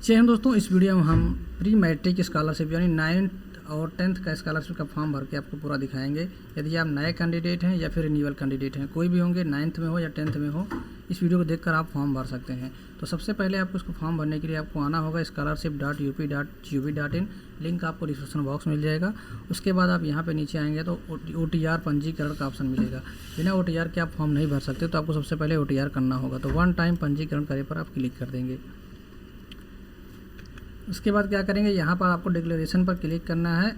जी हम दोस्तों, इस वीडियो में हम प्री मैट्रिक स्कॉलरशिप यानी 9th और 10th का स्कॉलरशिप का फॉर्म भर के आपको पूरा दिखाएंगे। यदि आप नए कैंडिडेट हैं या फिर रिन्यूअल कैंडिडेट हैं, कोई भी होंगे, 9th में हो या 10th में हो, इस वीडियो को देखकर आप फॉर्म भर सकते हैं। तो सबसे पहले आपको इसको फॉर्म भरने के लिए आपको आना होगा scholarship.up.gov.in। लिंक आपको डिस्क्रिप्शन बॉक्स मिल जाएगा। उसके बाद आप यहाँ पे नीचे आएंगे तो OTR पंजीकरण का ऑप्शन मिलेगा। बिना OTR के आप फॉर्म नहीं भर सकते, तो आपको सबसे पहले OTR करना होगा। तो 1 टाइम पंजीकरण करे पर आप क्लिक कर देंगे। उसके बाद क्या करेंगे, यहाँ पर आपको डिक्लेरेशन पर क्लिक करना है,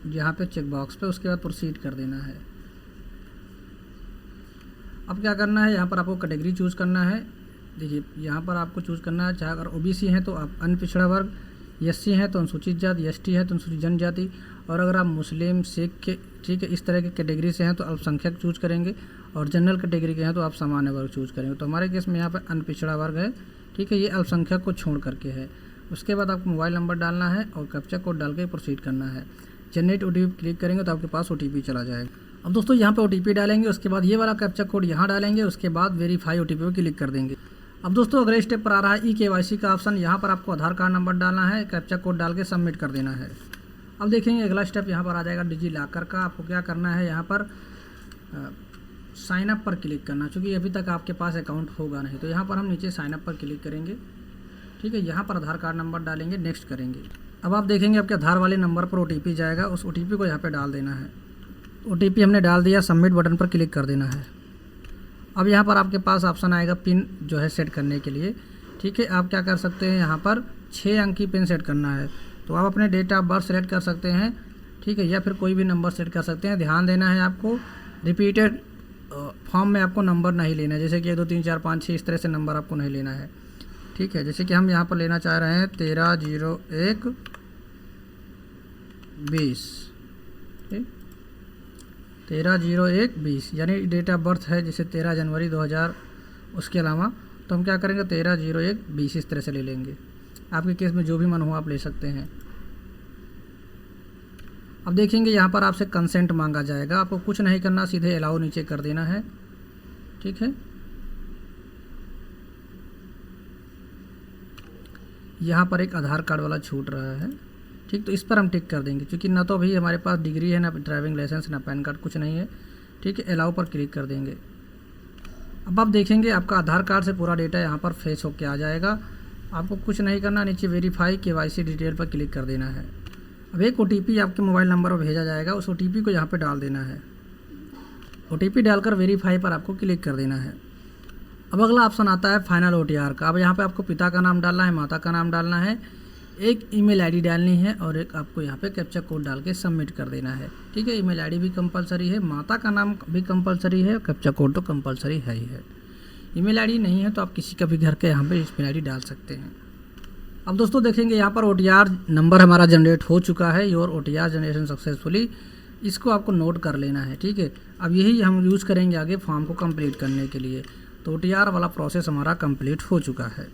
यहाँ पे चेक बॉक्स पे, उसके बाद प्रोसीड कर देना है। अब क्या करना है, यहाँ पर आपको कैटेगरी चूज़ करना है। देखिए यहाँ पर आपको चूज़ करना है, चाहे अगर OBC हैं तो आप अनपिछड़ा वर्ग, SC हैं तो अनुसूचित जाति, ST है तो अनुसूचित जनजाति, और अगर आप मुस्लिम, सिख के, ठीक है, इस तरह की कैटेगरी से हैं तो अल्पसंख्यक चूज़ करेंगे, और जनरल कैटेगरी के हैं तो आप सामान्य वर्ग चूज़ करेंगे। तो हमारे केस में यहाँ पर अनपिछड़ा वर्ग है, ठीक है, ये अल्पसंख्यक को छोड़ करके है। उसके बाद आपको मोबाइल नंबर डालना है और कैप्चा कोड डाल के प्रोसीड करना है। जनरेट OTP क्लिक करेंगे तो आपके पास OTP चला जाएगा। अब दोस्तों यहाँ पे OTP डालेंगे, उसके बाद ये वाला कैप्चा कोड यहाँ डालेंगे, उसके बाद वेरीफाई OTP पर क्लिक कर देंगे। अब दोस्तों अगले स्टेप पर आ रहा है eKYC का ऑप्शन। यहाँ पर आपको आधार कार्ड नंबर डालना है, कैप्चा कोड डाल के सबमिट कर देना है। अब देखेंगे अगला स्टेप यहाँ पर आ जाएगा डिजिलॉकर का। आपको क्या करना है, यहाँ पर साइन अप पर क्लिक करना, क्योंकि अभी तक आपके पास अकाउंट होगा नहीं। तो यहाँ पर हम नीचे साइन अप पर क्लिक करेंगे, ठीक है। यहाँ पर आधार कार्ड नंबर डालेंगे, नेक्स्ट करेंगे। अब आप देखेंगे आपके आधार वाले नंबर पर OTP जाएगा, उस OTP को यहाँ पे डाल देना है। OTP हमने डाल दिया, सबमिट बटन पर क्लिक कर देना है। अब यहाँ पर आपके पास ऑप्शन आएगा पिन जो है सेट करने के लिए, ठीक है। आप क्या कर सकते हैं, यहाँ पर 6 अंक की पिन सेट करना है। तो आप अपने डेट ऑफ बर्थ सेलेक्ट कर सकते हैं, ठीक है, या फिर कोई भी नंबर सेट कर सकते हैं। ध्यान देना है आपको, रिपीटेड फॉर्म में आपको नंबर नहीं लेना है, जैसे कि 1 2 3 4 5 6 इस तरह से नंबर आपको नहीं लेना है, ठीक है। जैसे कि हम यहाँ पर लेना चाह रहे हैं 130120, ठीक, 130120 यानी डेट ऑफ बर्थ है जैसे 13 जनवरी 2000। उसके अलावा तो हम क्या करेंगे 130120 इस तरह से ले लेंगे। आपके केस में जो भी मन हो आप ले सकते हैं। अब देखेंगे यहाँ पर आपसे कंसेंट मांगा जाएगा, आपको कुछ नहीं करना, सीधे अलाउ नीचे कर देना है, ठीक है। यहाँ पर एक आधार कार्ड वाला छूट रहा है, ठीक, तो इस पर हम टिक कर देंगे, क्योंकि ना तो अभी हमारे पास डिग्री है, ना ड्राइविंग लाइसेंस, ना पैन कार्ड, कुछ नहीं है, ठीक है। अलाउ पर क्लिक कर देंगे। अब आप देखेंगे आपका आधार कार्ड से पूरा डेटा यहाँ पर फेच होकर आ जाएगा। आपको कुछ नहीं करना, नीचे वेरीफाई KYC डिटेल पर क्लिक कर देना है। अब एक OTP आपके मोबाइल नंबर पर भेजा जाएगा, उस OTP को यहाँ पर डाल देना है। OTP डालकर वेरीफाई पर आपको क्लिक कर देना है। अब अगला ऑप्शन आता है फाइनल OTR का। अब यहाँ पे आपको पिता का नाम डालना है, माता का नाम डालना है, एक ईमेल आईडी डालनी है, और एक आपको यहाँ पे कैप्चा कोड डाल के सबमिट कर देना है, ठीक है। ईमेल आईडी भी कंपलसरी है, माता का नाम भी कंपलसरी है, कैप्चा कोड तो कंपलसरी है ही है। ईमेल आईडी नहीं है तो आप किसी का भी घर के यहाँ पे ईमेल आईडी डाल सकते हैं। अब दोस्तों देखेंगे यहाँ पर OTR नंबर हमारा जनरेट हो चुका है, योर OTR जनरेशन सक्सेसफुली। इसको आपको नोट कर लेना है, ठीक है। अब यही हम यूज़ करेंगे आगे फॉर्म को कंप्लीट करने के लिए। तो OTR वाला प्रोसेस हमारा कंप्लीट हो चुका है।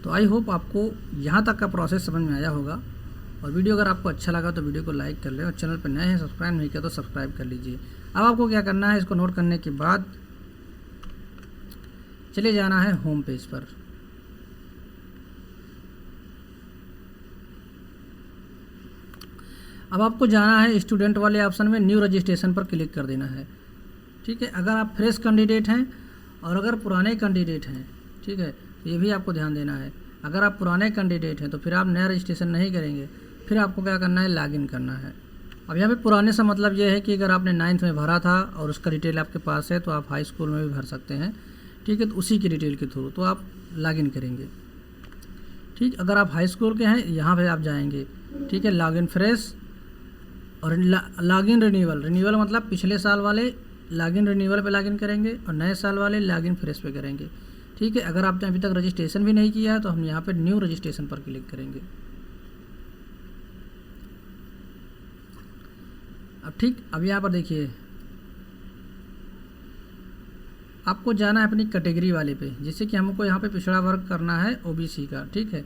तो आई होप आपको यहाँ तक का प्रोसेस समझ में आया होगा। और वीडियो अगर आपको अच्छा लगा तो वीडियो को लाइक कर लें, और चैनल पर नए हैं सब्सक्राइब नहीं किया तो सब्सक्राइब कर लीजिए। अब आपको क्या करना है, इसको नोट करने के बाद चले जाना है होम पेज पर। अब आपको जाना है स्टूडेंट वाले ऑप्शन में, न्यू रजिस्ट्रेशन पर क्लिक कर देना है, ठीक है। अगर आप फ्रेश कैंडिडेट हैं और अगर पुराने कैंडिडेट हैं, ठीक है, तो ये भी आपको ध्यान देना है। अगर आप पुराने कैंडिडेट हैं तो फिर आप नया रजिस्ट्रेशन नहीं करेंगे, फिर आपको क्या करना है, लॉगिन करना है। अब यहाँ पे पुराने से मतलब ये है कि अगर आपने 9th में भरा था और उसका डिटेल आपके पास है तो आप हाई स्कूल में भी भर सकते हैं, ठीक है। तो उसी की डिटेल के थ्रू तो आप लॉगिन करेंगे, ठीक। अगर आप हाई स्कूल के हैं यहाँ पर आप जाएँगे, ठीक है, लॉगिन फ्रेश और लॉगिन रिन्यूअल मतलब पिछले साल वाले लॉगिन रिन्यूअल पे लॉगिन करेंगे और नए साल वाले लॉगिन फ्रेश पे करेंगे, ठीक है। अगर आपने अभी तक रजिस्ट्रेशन भी नहीं किया है तो हम यहाँ पे न्यू रजिस्ट्रेशन पर क्लिक करेंगे। अब ठीक, अब यहाँ पर देखिए आपको जाना है अपनी कैटेगरी वाले पे, जैसे कि हमको यहाँ पे पिछड़ा वर्ग करना है OBC का, ठीक है,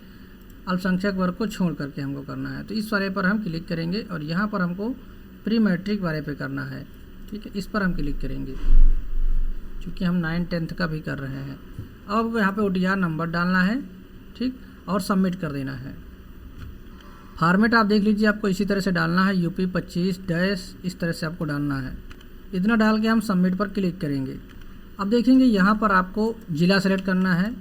अल्पसंख्यक वर्ग को छोड़ करके हमको करना है। तो इस वाले पर हम क्लिक करेंगे और यहाँ पर हमको प्री मैट्रिक वाले पे करना है, ठीक है। इस पर हम क्लिक करेंगे क्योंकि हम 9th 10th का भी कर रहे हैं। अब आपको यहाँ पे OTR नंबर डालना है, ठीक। और सबमिट कर देना है। फॉर्मेट आप देख लीजिए, आपको इसी तरह से डालना है, यूपी 25 डैश, इस तरह से आपको डालना है। इतना डाल के हम सबमिट पर क्लिक करेंगे। अब देखेंगे यहाँ पर आपको ज़िला सेलेक्ट करना है,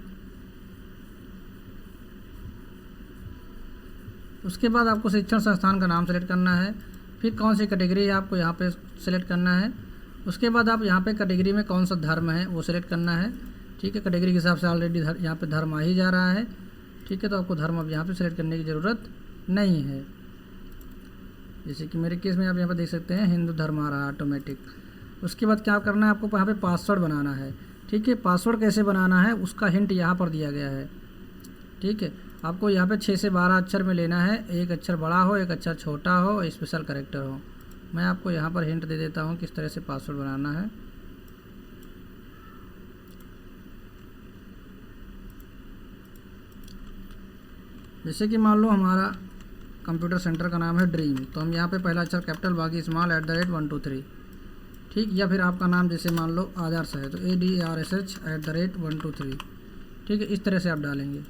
उसके बाद आपको शिक्षण संस्थान का नाम सेलेक्ट करना है, फिर कौन सी कैटेगरी है आपको यहाँ पे सेलेक्ट करना है। उसके बाद आप यहाँ पे कैटेगरी में कौन सा धर्म है वो सेलेक्ट करना है। ठीक है, कैटेगरी के हिसाब से ऑलरेडी यहाँ पे धर्म आ ही जा रहा है। ठीक है, तो आपको धर्म अब यहाँ पे सेलेक्ट करने की ज़रूरत नहीं है। जैसे कि मेरे केस में आप यहाँ पर देख सकते हैं हिंदू धर्म आ रहा है ऑटोमेटिक। उसके बाद क्या करना है, आपको यहाँ पे पासवर्ड बनाना है। ठीक है, पासवर्ड कैसे बनाना है उसका हिंट यहाँ पर दिया गया है। ठीक है, आपको यहाँ पे 6 से 12 अक्षर में लेना है, एक अक्षर बड़ा हो, एक अक्षर छोटा हो, स्पेशल कैरेक्टर हो। मैं आपको यहाँ पर हिंट दे देता हूँ किस तरह से पासवर्ड बनाना है। जैसे कि मान लो हमारा कंप्यूटर सेंटर का नाम है ड्रीम, तो हम यहाँ पे पहला अक्षर कैपिटल बाकी स्मॉल @123। ठीक, या फिर आपका नाम जैसे मान लो आदर्श है तो ADARSH @123। ठीक है, इस तरह से आप डालेंगे,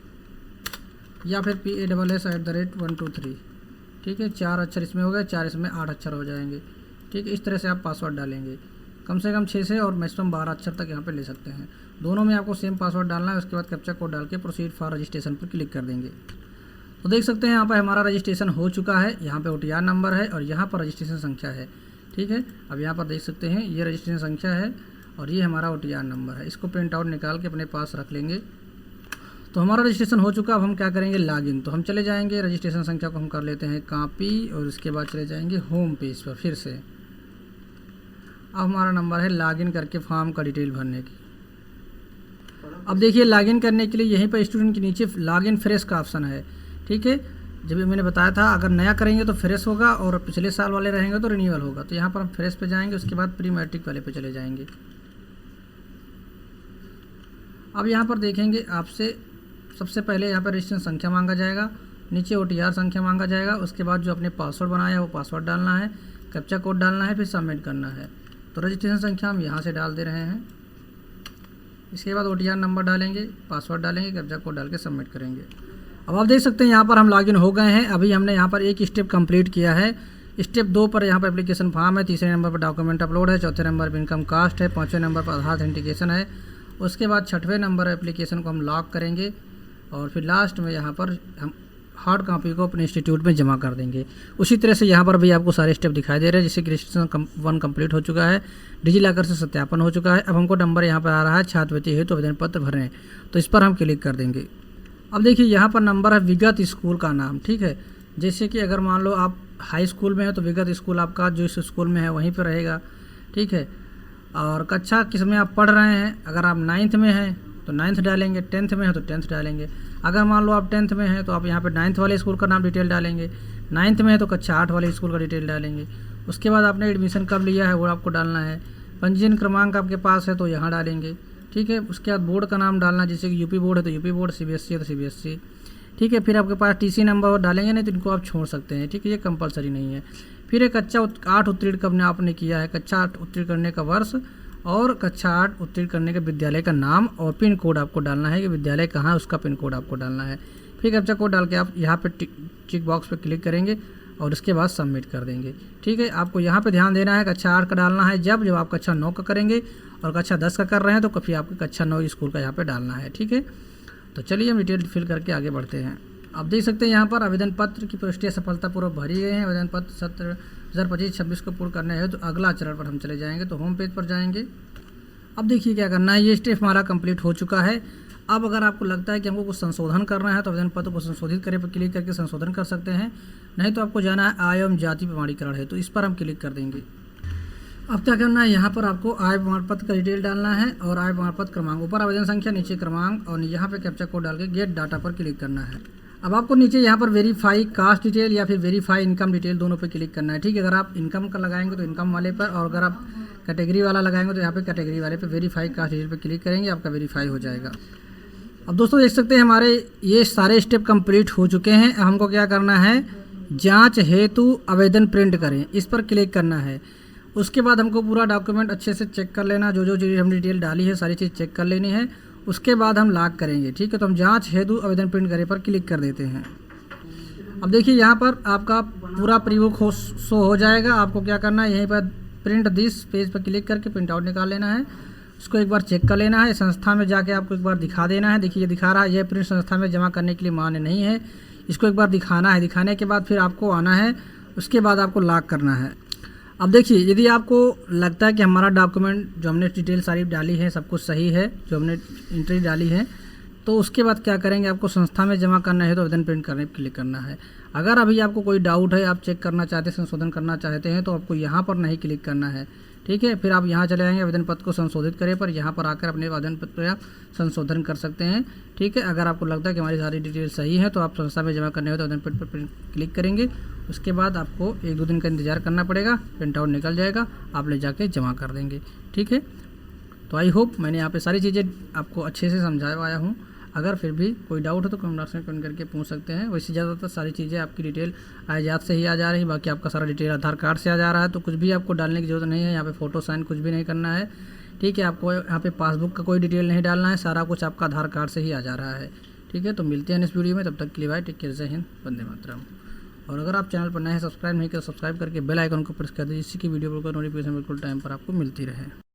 या फिर PASS @123। ठीक है, 4 अक्षर इसमें हो गए, 4 इसमें 8 अक्षर हो जाएंगे। ठीक है, इस तरह से आप पासवर्ड डालेंगे। कम से कम 6 से और मैक्सिमम 12 अक्षर तक यहाँ पे ले सकते हैं। दोनों में आपको सेम पासवर्ड डालना है। उसके बाद कैप्चा कोड डाल के प्रोसीड फॉर रजिस्ट्रेशन पर क्लिक कर देंगे। तो देख सकते हैं यहाँ पर हमारा रजिस्ट्रेशन हो चुका है। यहाँ पे OTR नंबर है और यहाँ पर रजिस्ट्रेशन संख्या है। ठीक है, अब यहाँ पर देख सकते हैं ये रजिस्ट्रेशन संख्या है और ये हमारा OTR नंबर है। इसको प्रिंट आउट निकाल के अपने पास रख लेंगे। तो हमारा रजिस्ट्रेशन हो चुका। अब हम क्या करेंगे, लॉगिन। तो हम चले जाएंगे, रजिस्ट्रेशन संख्या को हम कर लेते हैं कॉपी और उसके बाद चले जाएंगे होम पेज पर फिर से। अब हमारा नंबर है लॉगिन करके फॉर्म का डिटेल भरने की। अब देखिए लॉगिन करने के लिए यहीं पर स्टूडेंट के नीचे लॉगिन फ्रेश का ऑप्शन है। ठीक है, जब मैंने बताया था अगर नया करेंगे तो फ्रेश होगा और पिछले साल वाले रहेंगे तो रिन्यूअल होगा। तो यहाँ पर हम फ्रेश पे जाएंगे, उसके बाद प्री मैट्रिक वाले पे चले जाएंगे। अब यहाँ पर देखेंगे आपसे सबसे पहले यहाँ पर रजिस्ट्रेशन संख्या मांगा जाएगा, नीचे OTR संख्या मांगा जाएगा। उसके बाद जो अपने पासवर्ड बनाया है वो पासवर्ड डालना है, कैप्चा कोड डालना है, फिर सबमिट करना है। तो रजिस्ट्रेशन संख्या हम यहाँ से डाल दे रहे हैं। इसके बाद OTR नंबर डालेंगे, पासवर्ड डालेंगे, कैप्चा कोड डाल के सबमिट करेंगे। अब आप देख सकते हैं यहाँ पर हम लॉगिन हो गए हैं। अभी हमने यहाँ पर एक स्टेप कंप्लीट किया है। स्टेप 2 पर यहाँ पर एप्लीकेशन फॉर्म है, तीसरे नंबर पर डॉक्यूमेंट अपलोड है, चौथे नंबर पर इनकम कास्ट है, पाँचवें नंबर पर आधार ऑथेंटिकेशन है। उसके बाद छठवें नंबर एप्लीकेशन को हम लॉक करेंगे और फिर लास्ट में यहाँ पर हम हार्ड कॉपी को अपने इंस्टीट्यूट में जमा कर देंगे। उसी तरह से यहाँ पर भी आपको सारे स्टेप दिखाई दे रहे हैं। जैसे कि रजिस्ट्रेशन 1 कंप्लीट हो चुका है, डिजिलॉकर से सत्यापन हो चुका है। अब हमको नंबर यहाँ पर आ रहा है छात्रवृत्ति हेतु आवेदन पत्र भरें, तो इस पर हम क्लिक कर देंगे। अब देखिए यहाँ पर नंबर है विगत स्कूल का नाम। ठीक है, जैसे कि अगर मान लो आप हाई स्कूल में है तो विगत स्कूल आपका जो इस स्कूल में है वहीं पर रहेगा। ठीक है, और कक्षा किस में आप पढ़ रहे हैं, अगर आप 9th में हैं तो 9th डालेंगे, 10th में है तो 10th डालेंगे। अगर मान लो आप 10th में हैं तो आप यहाँ पे 9th वाले स्कूल का नाम डिटेल डालेंगे, 9th में है तो कक्षा 8 वाले स्कूल का डिटेल डालेंगे। उसके बाद आपने एडमिशन कब लिया है वो आपको डालना है, पंजीयन क्रमांक आपके पास है तो यहाँ डालेंगे। ठीक है, उसके बाद बोर्ड का नाम डालना, जैसे कि यूपी बोर्ड है तो यूपी बोर्ड, CBSE है तो CBSE। ठीक है, फिर आपके पास TC नंबर डालेंगे, नहीं तो इनको आप छोड़ सकते हैं। ठीक है, ये कंपलसरी नहीं है। फिर एक कक्षा 8 उत्तीर्ण कब आपने किया है, कक्षा 8 उत्तीर्ण करने का वर्ष और कक्षा 8 उत्तीर्ण करने के विद्यालय का नाम और पिन कोड आपको डालना है कि विद्यालय कहाँ है उसका पिन कोड आपको डालना है। फिर कैप्चा कोड डाल के आप यहाँ पे टिक बॉक्स पे क्लिक करेंगे और उसके बाद सबमिट कर देंगे। ठीक है, आपको यहाँ पे ध्यान देना है कक्षा 8 का डालना है जब आप कक्षा 9 का करेंगे, और कक्षा 10 का कर रहे हैं तो कभी आपको कक्षा 9 स्कूल का यहाँ पे डालना है। ठीक है, तो चलिए हम डिटेल फिल करके आगे बढ़ते हैं। आप देख सकते हैं यहाँ पर आवेदन पत्र की प्रविष्टियाँ सफलतापूर्वक भरी गई हैं। आवेदन पत्र सत्र 2025-26 को पूर्ण करना है तो अगला चरण पर हम चले जाएंगे, तो होम पेज पर जाएंगे। अब देखिए क्या करना है, ये स्टेप हमारा कंप्लीट हो चुका है। अब अगर आपको लगता है कि हमको कुछ संशोधन करना है तो आवेदन पत्र को संशोधित करें पर क्लिक करके संशोधन कर सकते हैं, नहीं तो आपको जाना है आय एवं जाति प्रमाणीकरण है, तो इस पर हम क्लिक कर देंगे। अब क्या करना है, यहाँ पर आपको आय प्रमाण पत्र का डिटेल डालना है और आय प्रमाण पत्र क्रमांक, ऊपर आवेदन संख्या नीचे क्रमांक, और यहाँ पे कैप्चा कोड डाल के गेट डाटा पर क्लिक करना है। अब आपको नीचे यहाँ पर वेरीफाई कास्ट डिटेल या फिर वेरीफाई इनकम डिटेल दोनों पे क्लिक करना है। ठीक है, अगर आप इनकम का लगाएंगे तो इनकम वाले पर, और अगर आप कैटेगरी वाला लगाएंगे तो यहाँ पे कैटेगरी वाले पे वेरीफाई कास्ट डिटेल पे क्लिक करेंगे, आपका वेरीफाई हो जाएगा। अब दोस्तों देख सकते हैं हमारे ये सारे स्टेप कंप्लीट हो चुके हैं। अब हमको क्या करना है, जांच हेतु आवेदन प्रिंट करें, इस पर क्लिक करना है। उसके बाद हमको पूरा डॉक्यूमेंट अच्छे से चेक कर लेना, जो जो चीज़ हमने डिटेल डाली है सारी चीज़ चेक कर लेनी है। उसके बाद हम लॉक करेंगे। ठीक है, तो हम जांच हेतु आवेदन प्रिंट करे पर क्लिक कर देते हैं। अब देखिए यहाँ पर आपका पूरा प्रीबुक शो हो जाएगा। आपको क्या करना है, यहीं पर प्रिंट दिस पेज पर क्लिक करके प्रिंट आउट निकाल लेना है। उसको एक बार चेक कर लेना है। संस्था में जाके आपको एक बार दिखा देना है। देखिए ये दिखा रहा है, यह प्रिंट संस्था में जमा करने के लिए मान्य नहीं है। इसको एक बार दिखाना है। दिखाने के बाद फिर आपको आना है, उसके बाद आपको लॉक करना है। अब देखिए यदि आपको लगता है कि हमारा डॉक्यूमेंट जो हमने डिटेल सारी डाली है सब कुछ सही है, जो हमने एंट्री डाली है, तो उसके बाद क्या करेंगे, आपको संस्था में जमा करना है तो आवेदन प्रिंट करने पर क्लिक करना है। अगर अभी आपको कोई डाउट है, आप चेक करना चाहते हैं, संशोधन करना चाहते हैं, तो आपको यहाँ पर नहीं क्लिक करना है। ठीक है, फिर आप यहाँ चले आएंगे, आवेदन पत्र को संशोधित करें पर यहाँ पर आकर अपने आवेदन पत्र आप संशोधन कर सकते हैं। ठीक है, अगर आपको लगता है कि हमारी सारी डिटेल सही है तो आप संस्था में जमा करने हो तो आवेदन पत्र पर क्लिक करेंगे। उसके बाद आपको 1-2 दिन का इंतजार करना पड़ेगा, प्रिंट आउट निकल जाएगा, आप ले जाके जमा कर देंगे। ठीक है, तो आई होप मैंने यहाँ पे सारी चीज़ें आपको अच्छे से समझाया हूँ। अगर फिर भी कोई डाउट हो तो कमेंट बॉक्स में कमेंट करके पूछ सकते हैं। वैसे ज़्यादातर सारी चीज़ें आपकी डिटेल आयात से ही आ जा रही है, बाकी आपका सारा डिटेल आधार कार्ड से आ जा रहा है, तो कुछ भी आपको डालने की ज़रूरत नहीं है। यहाँ पे फ़ोटो साइन कुछ भी नहीं करना है। ठीक है, आपको यहाँ पे पासबुक का कोई डिटेल नहीं डालना है, सारा कुछ आपका आधार कार्ड से ही आ जा रहा है। ठीक है, तो मिलते हैं इस वीडियो में, तब तक के लिए बाय, टेक केयर, जय हिंद, वंदे मातरम। और अगर आप चैनल पर नए हैं, सब्सक्राइब नहीं किया, सब्सक्राइब करके बेल आइकन को प्रेस कर दीजिए, जिससे कि वीडियो पर नोटिफिकेशन बिल्कुल टाइम पर आपको मिलती रहे।